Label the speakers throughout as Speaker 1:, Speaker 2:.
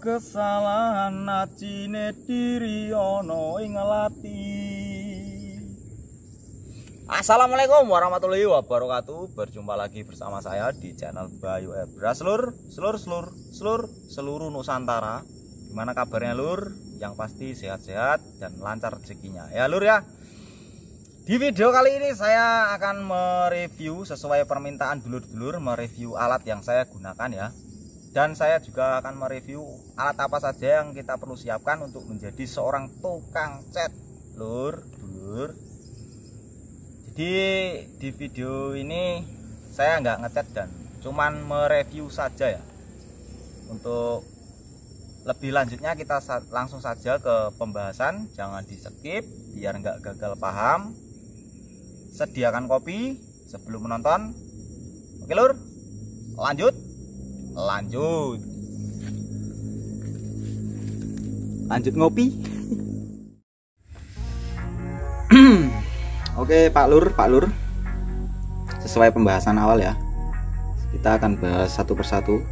Speaker 1: kesalahan nacine diri ono ing lati. Assalamualaikum warahmatullahi wabarakatuh. Berjumpa lagi bersama saya di channel Bayu Ebra. Seluruh Nusantara. Gimana kabarnya lur? Yang pasti sehat-sehat dan lancar rezekinya ya lur ya. Di video kali ini saya akan mereview sesuai permintaan dulur-dulur, mereview alat yang saya gunakan ya. Dan saya juga akan mereview alat apa saja yang kita perlu siapkan untuk menjadi seorang tukang cat lur. Jadi di video ini saya nggak ngecat dan cuman mereview saja ya. Untuk lebih lanjutnya kita langsung saja ke pembahasan, jangan di skip biar nggak gagal paham. Sediakan kopi sebelum menonton. Oke lur, lanjut ngopi. Oke Pak Lur, sesuai pembahasan awal ya, kita akan bahas satu persatu.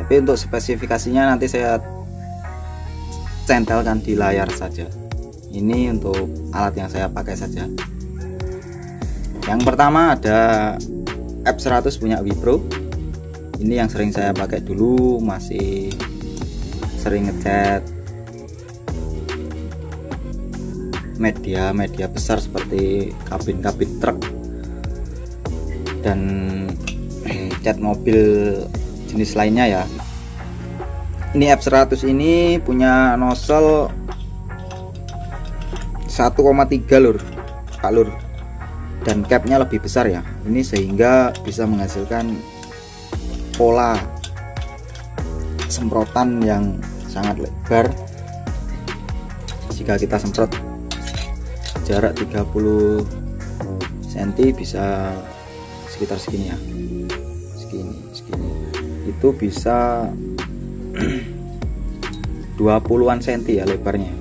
Speaker 1: Tapi untuk spesifikasinya nanti saya centelkan di layar saja. Ini untuk alat yang saya pakai saja. Yang pertama ada F100 punya Wipro. Ini yang sering saya pakai dulu, masih sering ngecat media besar seperti kabin truk dan cat mobil jenis lainnya ya. Ini F100 ini punya nozzle 1,3 lur Pak Lur, dan capnya lebih besar ya. Ini sehingga bisa menghasilkan pola semprotan yang sangat lebar. Jika kita semprot jarak 30 cm bisa sekitar segini ya, segini itu bisa 20-an cm ya lebarnya.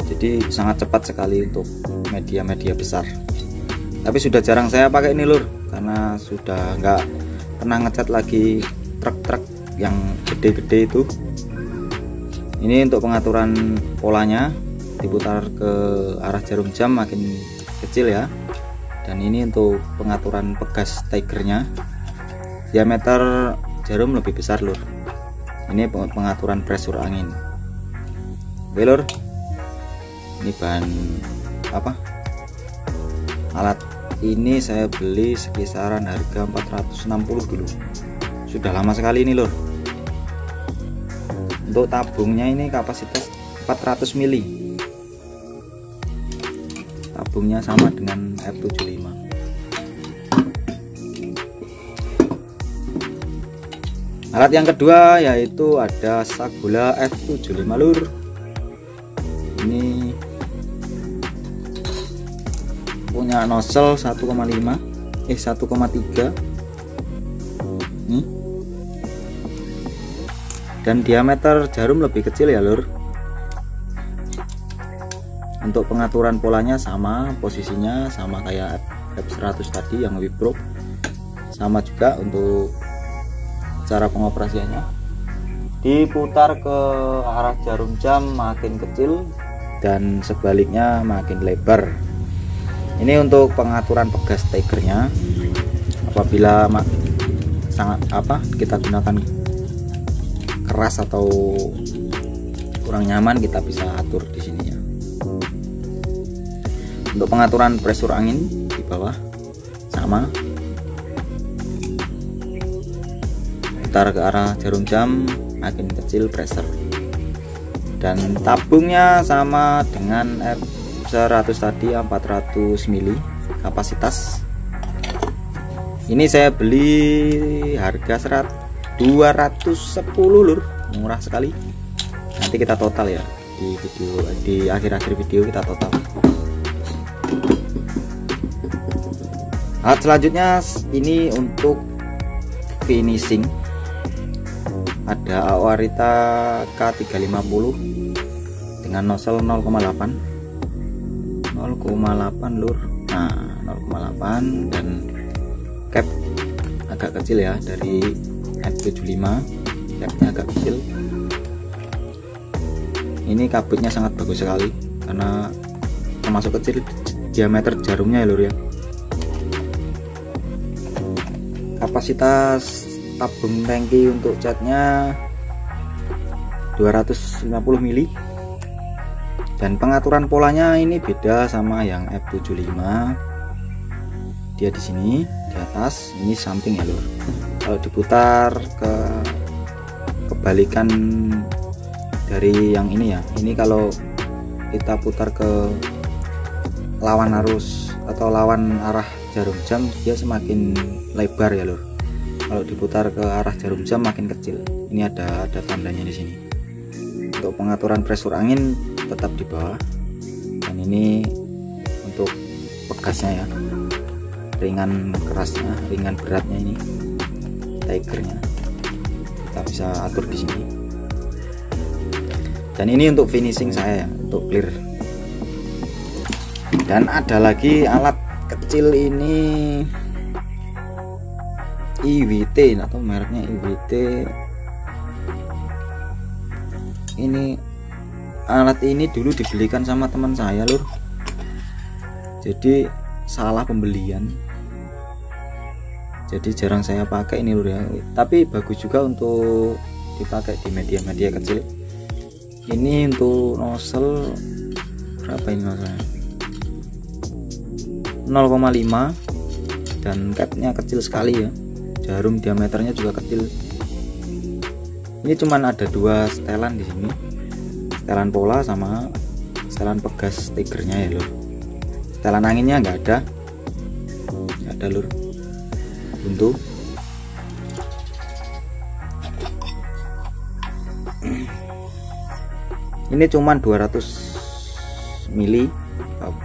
Speaker 1: Jadi sangat cepat sekali untuk media besar. Tapi sudah jarang saya pakai ini lur, karena sudah nggak pernah ngecat lagi truk yang gede-gede itu. Ini untuk pengaturan polanya, diputar ke arah jarum jam makin kecil ya. Dan ini untuk pengaturan pegas tigernya, diameter jarum lebih besar lur. Ini pengaturan pressure angin. Oke lur, ini bahan apa? Alat ini saya beli sekisaran harga 460 dulu. Sudah lama sekali ini lur. Untuk tabungnya ini kapasitas 400 mili. Tabungnya sama dengan F75. Alat yang kedua yaitu ada Sagola F75 lur. Ini punya nozzle 1,3 nih, dan diameter jarum lebih kecil ya lur. Untuk pengaturan polanya sama, posisinya sama kayak F100 tadi yang Wipro, sama juga. Untuk cara pengoperasiannya, diputar ke arah jarum jam makin kecil dan sebaliknya makin lebar. Ini untuk pengaturan pegas tigernya. Apabila kita gunakan keras atau kurang nyaman, kita bisa atur di sininya. Untuk pengaturan pressure angin di bawah sama, putar ke arah jarum jam makin kecil pressure. Dan tabungnya sama dengan F100 tadi, 400 mili kapasitas. Ini saya beli harga 210 lur, murah sekali. Nanti kita total ya di video, di akhir video kita total. Alat selanjutnya ini untuk finishing. Ada Awarita K350 dengan nozzle 0,8 lur. Nah 0,8 dan cap agak kecil ya, dari F75 capnya agak kecil. ini kabutnya sangat bagus sekali karena termasuk kecil diameter jarumnya ya lur ya. Kapasitas tabung tangki untuk catnya 250 mili, dan pengaturan polanya ini beda sama yang F75. Dia di sini di atas, ini samping ya lur. Kalau diputar ke kebalikan dari yang ini ya, ini kalau kita putar ke lawan arus atau lawan arah jarum jam, dia semakin lebar ya lur. Kalau diputar ke arah jarum jam makin kecil. Ini ada tandanya di sini. Untuk pengaturan pressure angin tetap di bawah, dan ini untuk pegasnya ya, ringan kerasnya, ringan beratnya, ini tigernya kita bisa atur di sini. Dan ini untuk finishing saya ya, untuk clear. Dan ada lagi alat kecil ini, IWT atau mereknya IWT. Ini alat ini dulu dibelikan sama teman saya lur, jadi salah pembelian, jadi jarang saya pakai ini lur ya. Tapi bagus juga untuk dipakai di media-media kecil. Ini untuk nozzle berapa ini nozzle? 0,5, dan capnya kecil sekali ya, jarum diameternya juga kecil. Ini cuman ada 2 setelan di sini, setelan pola sama setelan pegas tigernya ya lur. Setelan anginnya nggak ada lur, buntu. Ini cuman 200 mili,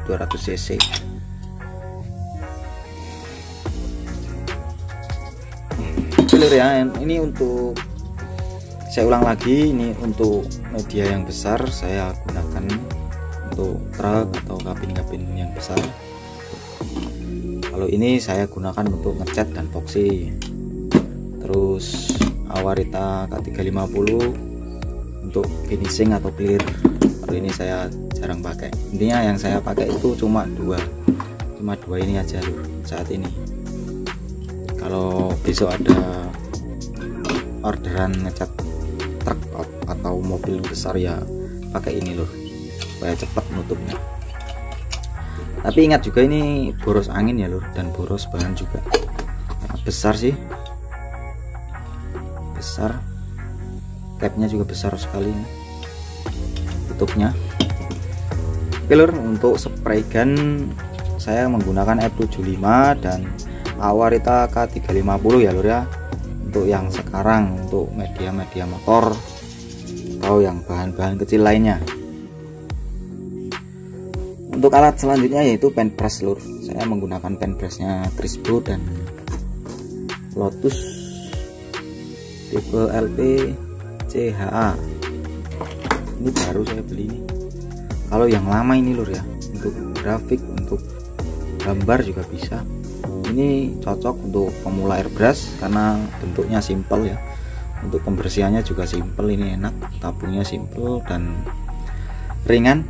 Speaker 1: 200 cc. Lur ya, ini untuk, saya ulang lagi, ini untuk media yang besar saya gunakan untuk truk atau kabin-kabin yang besar. Kalau ini saya gunakan untuk ngecat dan epoxy. Terus Awarita K350 untuk finishing atau clear. Kalau ini saya jarang pakai. Intinya yang saya pakai itu cuma dua ini aja lur saat ini. Kalau besok ada orderan ngecat truk atau mobil besar ya pakai ini lur, supaya cepat nutupnya. Tapi ingat juga ini boros angin ya lur, dan boros bahan juga. Nah, besar sih, besar, capnya juga besar sekali tutupnya. Oke lur, untuk spray gun saya menggunakan F75 dan Awarita K350 ya lur ya. Untuk yang sekarang, untuk media-media motor atau yang bahan-bahan kecil lainnya. Untuk alat selanjutnya yaitu pen brush lur. Saya menggunakan pen brushnya Crispo dan Lotus tipe LP CHA. Ini baru saya beli ini. Kalau yang lama ini lur ya, untuk grafik, untuk gambar juga bisa. Ini cocok untuk pemula airbrush karena bentuknya simple ya. Untuk pembersihannya juga simple, ini enak, tabungnya simple dan ringan,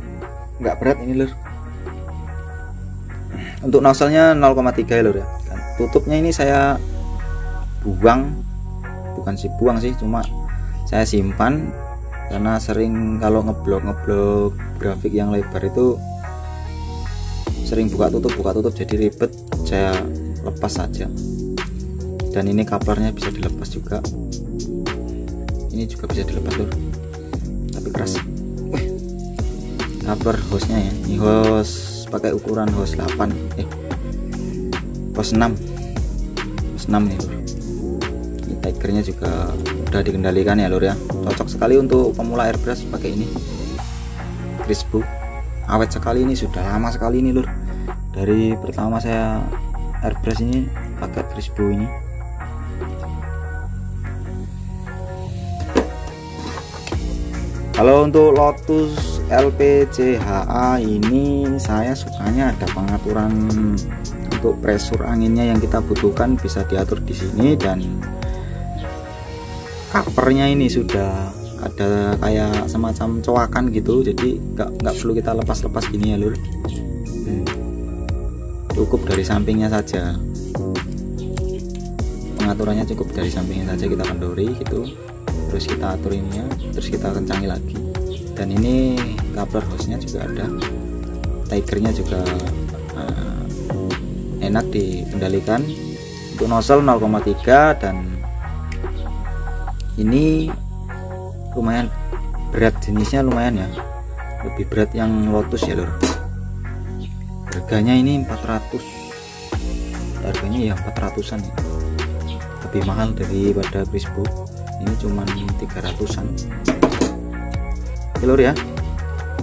Speaker 1: nggak berat ini lur. Untuk nozzle-nya 0,3 lur ya. Dan tutupnya ini saya buang, bukan sih buang sih, cuma saya simpan karena sering kalau ngeblok grafik yang lebar itu sering buka tutup jadi ribet, saya lepas saja. Dan ini couplernya bisa dilepas juga, ini juga bisa dilepas lur, tapi keras. Coupler hose-nya ya, ini hose pakai ukuran hose 8 hose 6 nih lur. Ini tigernya juga udah dikendalikan ya lur ya, cocok sekali untuk pemula airbrush pakai ini Crispo. Awet sekali, ini sudah lama sekali ini lur, dari pertama saya airbrush ini pakai Crispo ini. Kalau untuk Lotus LPCHA ini saya sukanya ada pengaturan untuk pressure anginnya yang kita butuhkan bisa diatur di sini, dan covernya ini sudah ada kayak semacam coakan gitu, jadi nggak perlu kita lepas-lepas gini ya lur. Cukup dari sampingnya saja, pengaturannya cukup dari sampingnya saja, kita kendori gitu, terus kita atur ininya, terus kita kencangi lagi. Dan ini coupler hose-nya juga ada, tigernya juga enak dikendalikan. Untuk nozzle 0,3 dan ini lumayan berat, jenisnya lumayan ya, lebih berat yang Lotus ya lur. Harganya ini 400, harganya ya 400an ya, lebih mahal daripada Crispo. Ini cuman 300an lur ya.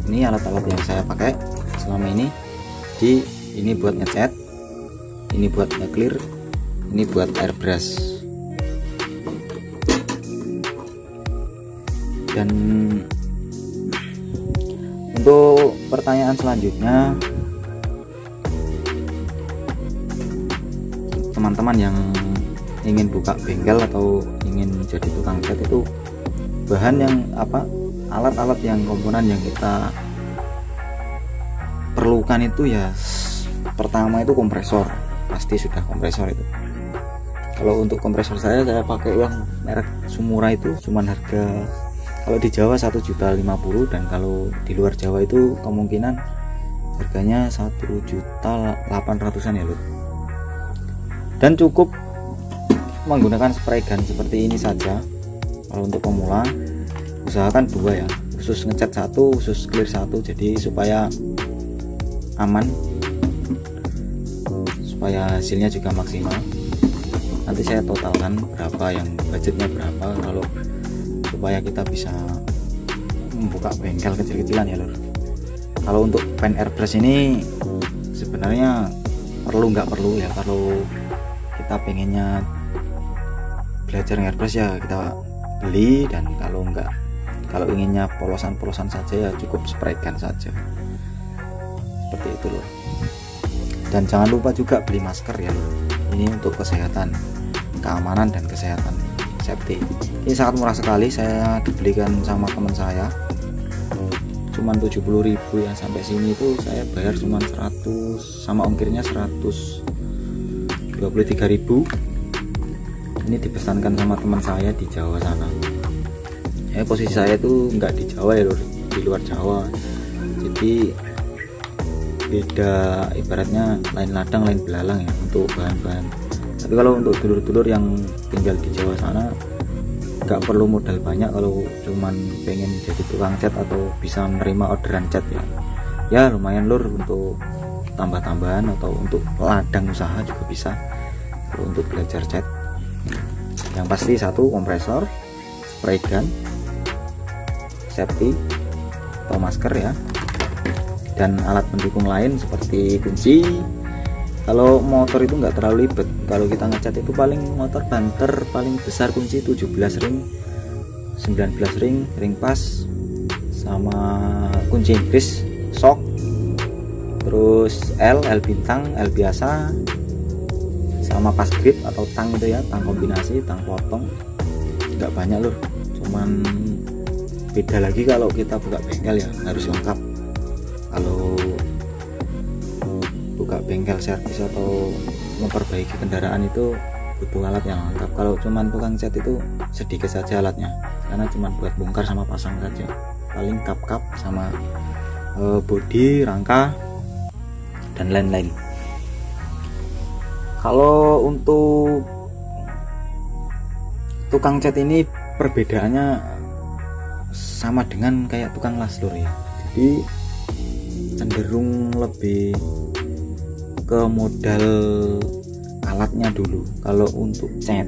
Speaker 1: Ini alat-alat yang saya pakai selama ini. Ini buat ngecat, ini buat nge-clear, ini buat airbrush. Dan untuk pertanyaan selanjutnya, teman-teman yang ingin buka bengkel atau ingin jadi tukang cat, itu bahan yang apa, alat-alat yang komponen yang kita perlukan itu ya, pertama itu kompresor, pasti sudah kompresor itu. Kalau untuk kompresor saya pakai yang merek Sumura, itu cuman harga kalau di Jawa 1.050.000, dan kalau di luar Jawa itu kemungkinan harganya 1.800.000-an ya lho. Dan cukup menggunakan spray gun seperti ini saja. Kalau untuk pemula usahakan 2 ya, khusus ngecat 1, khusus clear 1, jadi supaya aman, supaya hasilnya juga maksimal. Nanti saya totalkan berapa, yang budgetnya berapa, kalau supaya kita bisa membuka bengkel kecil-kecilan ya lur. Kalau untuk pen airbrush ini sebenarnya nggak perlu ya, kalau kita pengennya belajar airbrush ya kita beli, dan kalau inginnya polosan-polosan saja ya cukup spray gun saja, seperti itu loh. Dan jangan lupa juga beli masker ya lur. Ini untuk kesehatan, keamanan dan kesehatan, safety. Ini sangat murah sekali, saya dibelikan sama teman saya cuman 70.000 ya. Sampai sini itu saya bayar cuman 100, sama ongkirnya 123.000. Ini dipesankan sama teman saya di Jawa sana. Posisi saya itu nggak di Jawa ya lur, di luar Jawa, jadi beda, ibaratnya lain ladang lain belalang ya untuk bahan-bahan. Tapi kalau untuk dulur-dulur yang tinggal di Jawa sana nggak perlu modal banyak, kalau cuman pengen jadi tukang cat atau bisa menerima orderan cat ya lumayan lur, untuk tambah-tambahan atau untuk ladang usaha juga bisa kalau untuk belajar cat. Yang pasti 1 kompresor, spray gun, safety atau masker ya, dan alat pendukung lain seperti kunci. Kalau motor itu nggak terlalu ribet, kalau kita ngecat itu paling motor banter paling besar kunci 17 ring, 19 ring, ring pas, sama kunci Inggris, shock, terus L bintang, L biasa, sama pas grip atau tang itu ya, tang kombinasi, tang potong. Nggak banyak lur, cuman beda lagi kalau kita buka bengkel ya, harus lengkap. Kalau buka bengkel servis atau memperbaiki kendaraan itu butuh alat yang lengkap. Kalau cuman tukang cat itu sedikit saja alatnya, karena cuman buat bongkar sama pasang saja, paling kap-kap sama bodi, rangka, dan lain-lain. Kalau untuk tukang cat ini perbedaannya sama dengan kayak tukang las lur ya, jadi cenderung lebih ke modal alatnya dulu. Kalau untuk cat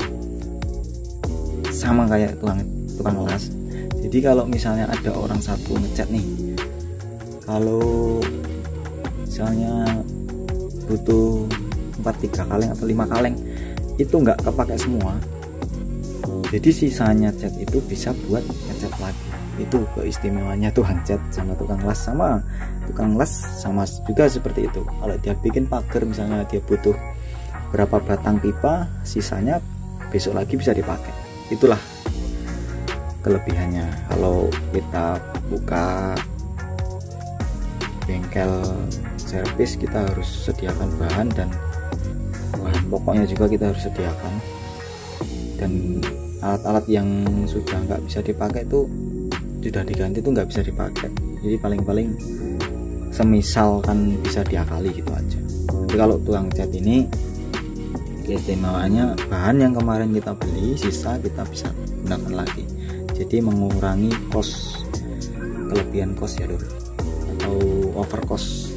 Speaker 1: sama kayak tukang las, jadi kalau misalnya ada orang satu ngecat nih, kalau misalnya butuh 3 kaleng atau 5 kaleng, itu nggak kepake semua, jadi sisanya cat itu bisa buat ngecat lagi. Itu keistimewanya tukang cat sama tukang las. Sama tukang las sama juga seperti itu, kalau dia bikin pagar misalnya dia butuh berapa batang pipa, sisanya besok lagi bisa dipakai. Itulah kelebihannya. Kalau kita buka bengkel servis, kita harus sediakan bahan, dan bahan pokoknya juga kita harus sediakan, dan alat-alat yang sudah nggak bisa dipakai itu sudah diganti itu nggak bisa dipakai. Jadi paling-paling semisal kan bisa diakali gitu aja. Tapi kalau tukang cat ini keistimewaannya bahan yang kemarin kita beli sisa kita bisa gunakan lagi, jadi mengurangi kelebihan cost ya lur, atau over cost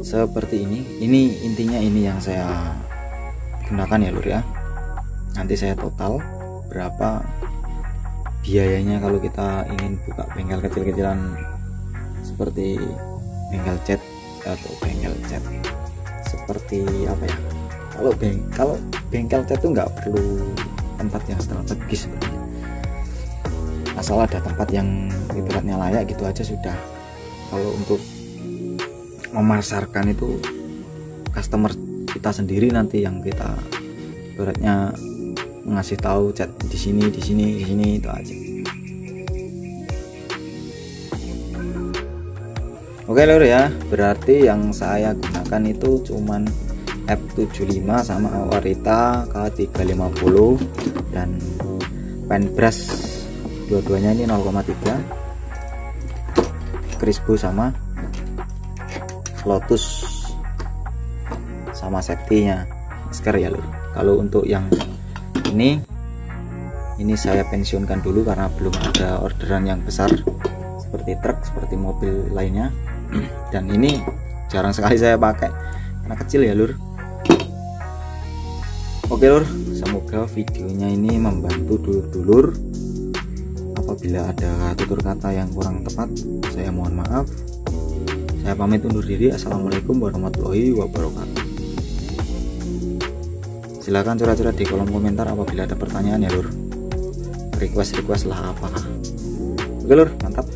Speaker 1: seperti ini intinya. Ini yang saya gunakan ya lur ya. Nanti saya total berapa biayanya kalau kita ingin buka bengkel kecil-kecilan seperti bengkel cat atau bengkel cat seperti apa ya. Kalau bengkel cat itu nggak perlu tempat yang strategis sebenarnya, asal ada tempat yang ibaratnya layak gitu aja sudah. Kalau untuk memasarkan itu customer kita sendiri nanti yang kita ibaratnya ngasih tahu cat di sini itu aja. Oke lur ya, berarti yang saya gunakan itu cuman F75 sama Awarita K350 dan paintbrush, dua-duanya ini 0,3, Crispo sama Lotus sama safety-nya masker ya lur. Kalau untuk yang ini saya pensiunkan dulu karena belum ada orderan yang besar seperti truk, seperti mobil lainnya. Dan ini jarang sekali saya pakai karena kecil ya lur. Oke lur, semoga videonya ini membantu dulur-dulur. Apabila ada tutur kata yang kurang tepat, saya mohon maaf. Saya pamit undur diri. Assalamualaikum warahmatullahi wabarakatuh. Silahkan curhat-curhat di kolom komentar apabila ada pertanyaan ya lur. Request lah apakah. Oke lur, mantap.